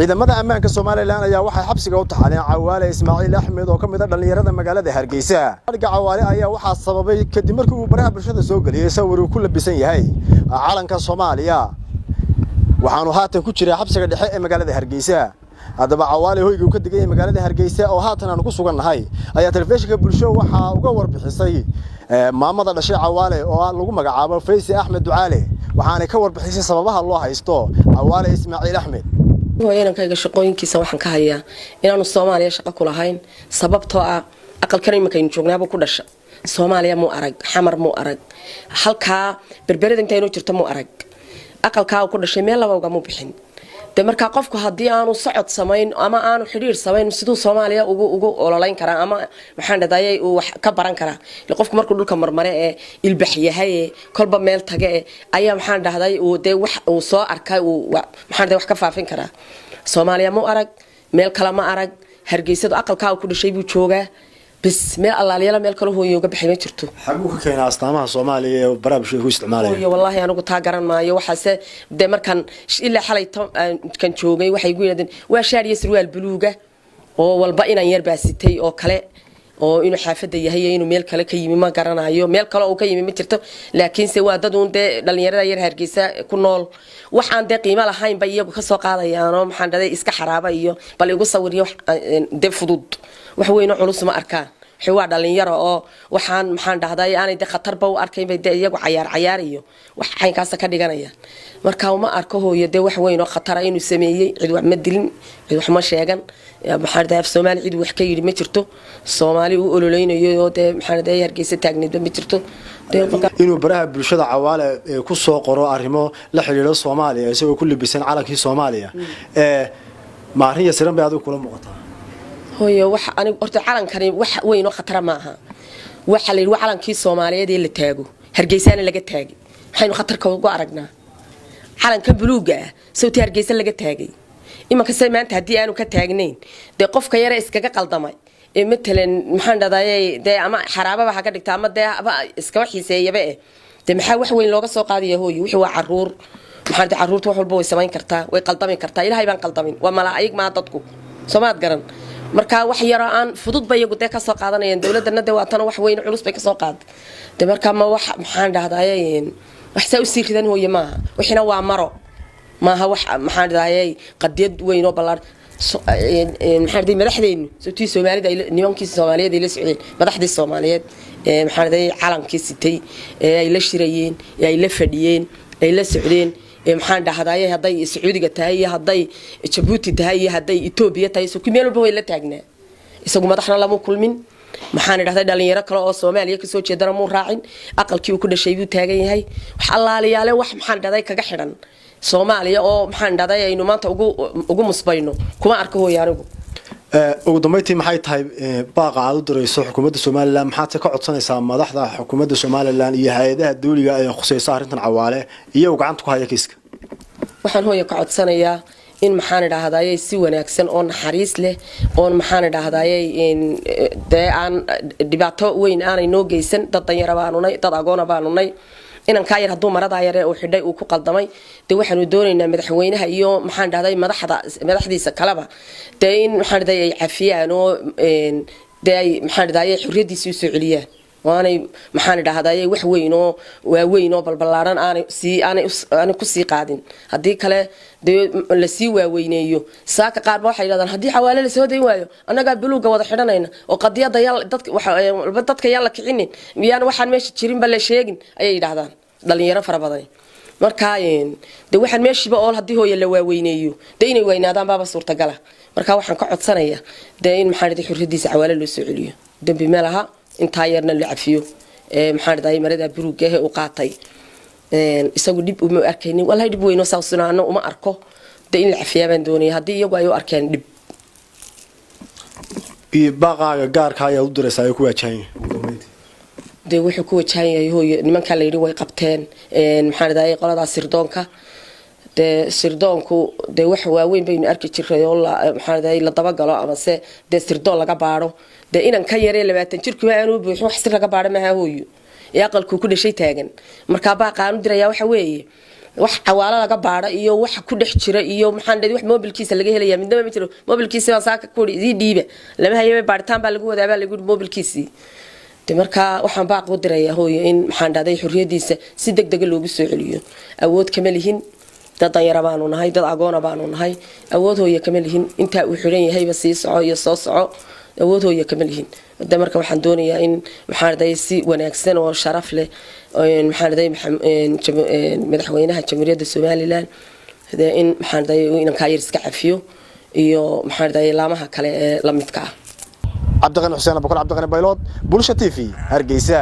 ciidamada ammaanka Soomaaliland ayaa waxay xabsiga u taxaleen Cawaale Ismaaciil Axmed oo kamid ah dhalinyarada magaalada Hargeysa. Cawaale ayaa waxa sababay kadib markii uu baraha bulshada soo galiyay sawir uu ku labisan yahay calanka Soomaaliya. Waxaanu haatan ku jiray xabsiga dhexe ee magaalada Hargeysa. Haddaba Cawaale hoyga uu ka digay magaalada Hargeysa oo haatan aan ku sugannahay ayaa telefishinka bulshada waxa uga warbixisay maamada dhashay Cawaale oo lagu magacaabo Faysi Axmed Ducaale waxaana ka warbixisay sababaha loo haysto Cawaale Ismaaciil Axmed. وينكايga shaqooyinkiisa waxaan ka hayaa inaanu Soomaaliya shaqo ku lahayn sababtoo ah aqalkan imika in joognaaba ku dhasha Soomaaliya mu arag xamar mu arag halka berberada inta inuu jirto mu arag aqalka ku dhashay meel laba uga mu bixin de marka qofku hadii aanu socod sameyn ama aanu xiriir sameyn sidoo Soomaaliya ugu ololayn kara ama waxaan dhadayay uu wax ka baran kara qofku markuu dhulka marmare ee ilbaxyahay kolba meel tage ayaa waxaan dhahday uu de wax uu soo arkay uu waxaan dhahday wax ka faafin kara Soomaaliya mu arag meel kale ma arag Hargeysadu aqalka ku dhashay buu joogaa bas meel allaaliya meel kale hooyo uga bixin ma jirto xagu ka keenay astaamaha Soomaaliya ee barnaamijka ku isticmaalay wallahi anigu taa garan maayo waxaase de markan ilaa xalay kan joogay waxay ugu yiraahdeen waa shaariye surwaal buluuga oo walba inaan yar baasitay oo kale oo inuu xaafada yahay inuu meel kale ka yimi ma garanayo meel kale oo ka yimi ma jirto laakiin se waa dad uun de dhalinyarada yar Hargeysa ku nool waxaan de qiimo lahayn bay iyagu ka soo qaadayaan oo maxaan dhaday iska xaraaba iyo bal igu sawiriyo de fudud wax weyn oo culus ma arkaan xawaa dhalinyaro oo waxaan maxaan dhahday aanay de khatar ba u arkayn bay de iyagu cayaar iyo wax xaynkaas ka dhiganayaan marka uma arko hooyo de wax weyn oo khatar ah inuu sameeyay cid wax ma dilin cid wax ma sheegan maxaan dhahay Soomaali cid wax ka yiri ma jirto Soomaali uu ololeynayo de maxaan dhahay Hargeysa taagneed ma jirto inuu baraha bulshada Cawaale ku soo qoro arrimo la xiriira Soomaaliya isagoo ku labisan calankii Soomaaliya maarin siran bay adigu kula muuqataa hooyo wax anigu horta calankani wax weyn oo khatar ma aha waxa la yiri calankii Soomaaliyeed ee la taago Hargeysana laga taagay waxaynu khatar ka ugu aragnaa calanka buluuga sawti Hargeysa laga taagay imanka maanta hadii aanu ka taagnayn de qofka yar iskaga qaldamay ee matalan maxaan dhadayay de ama xaraababa ha ka dhigta ama de iska waxiiseeyaba de maxaa wax weyn looga soo qaadiyo hooyo wixii waa caruur maxaan de caruurtu wax walba way sameyn kartaa way qaldami kartaa ilaahay baan qaldamin waa malaa'ig ma dadku Soomaad garan marka wax yar aan fudud bay iyagu ka soo qaadanayaan dawladana de waa tan wax weyn culus bay ka soo qaad de marka ma wax maxaan dhahdaayay wax saa u sii ridan hooyo ma wixina waa maro ما هو محل ذاي قد يد وينو بلار محل ذي مدحدين سوتي سومالي ذي نيوم كيس سومالية ذي لسعودين مدحدي السوماليات محل ذي عالم كيستي يلا شريين يلا فديين يلا سعودين محل ده هذاي هذاي السعودية تهاي هذاي جيبوتي تهاي هذاي إثيوبيا تهاي سو كمية بقول لا تاجنا يسوق مدحنا لا مو كل من maxaan dhahday dhalinyaro kale oo Soomaaliya ka soo jeedana mu raacin aqalkii uu ku dhashay buu taagan yahay wax allaaliyaale wax maxaan dhahday kaga xiran Soomaaliya oo maxaan dhahday aynu maanta ugu musbayno kuma arko hooyaanigu ugu dambeyntii maxay tahay baaqa aad u dirayso xukuumadda Soomaaliland maxaad ka codsanaysaa madaxda xukuumadda Soomaaliland iyo hay'adaha dawliga ee khusaysa arrintan Cawaale iyo gacanta ku haya kiiska waxaan hooyo ka codsanayaa in maxaan dhahday si wanaagsan oo naxariis leh oo maxaan dhahday in de aan dhibaato weyn aanay noo geysan dad danyar baanunay dad agoon baanunay inaan ka yar haduu marada yar oo xidhay uu ku qaldamay de waxaanu doonaynaa madaxweynaha iyo maxaan dhahday madaxdiisa kalaba de in maxaan dhahday ay cafiyaan oo de maxaan dhahday xurriyadiisa u soo celiyaan waanay maxaan dhahday wax weyn oo waa weyn oo balbalaaran aanay ku sii qaadin hadii kale la sii waaweyneeyo saaka qaar waxay yiraahdaan hadii Cawaale la soo deyn waayo anaga buluuga wada xidhanayna oo qadiyada dadka yalla kicinin miyaan waxaan meesha jirin bal la sheegin ayay yiraahdaan dhalinyaro fara badan marka de waxaan meeshiba oo hadii hooyo la waaweyneeyo de inay weynaadaan baaba suurtagal ah marka waxaan ka codsanayaa de in maxaan dhahday xurriyadiisa Cawaale loo soo celiyo dambi meelaha inta yarna la cafiyo maxaan dhahday marada buluuga ee uu qaatay isagu dib uma arkaynin wallahi dib weyn oo saasuna uma arko de in la cafiyaabaan doonay hadii iyagu ay u arkeen dib baqaaga gaarka ayaa u diraysaa ay ku wajahan de wuxuu ku wajahan yahay hooyo nimanka la yiri way qabteen maxaan dhahday qolada sirdoonka de sirdoonku de wax waaweyn baynu arki jiray oo maxaan dhahday la daba galo ama se de sirdoon laga baaro de inan ka yaree 20 jirku aanu buuxo wax sir laga baaro ma hooyo aqalku ku dhashay taagan marka baa qaanu diraya waxa weeye wax xawaalo laga baaro iyo wax ku dhex jira iyo maxaan dhaday wax mobilkiisa laga helaya midnaba ma jiro mobilkiisa baan saaka ku dhiiba lama hayay baaritaan baa lagu wadaabaa lagu mobilkiisa marka waxaan baaq u dirayaa hooyo in maxaan dhaday xurriyadiisa si degdeg loogu soo celiyo awood kama lihin dad yar baanu nahay dad agoon baanu nahay awood hooyo kama lihin inta uu xiran yahay ba sii soco iyo soo soco awood hooyo kama lihin marka waxaan doonayaa in maxaan dhaday si wanaagsan oo sharaf leh maxaan dhaday madaxweynaha jamhuuriyadda Soomaaliland in maxaan dhaday inanka yar iska cafiyo iyo maxaan dhaday laamaha kale ee la midka ah عبد الغني حسين أبو بكر عبد الغني بايلود بولشة تي في هرقيسة.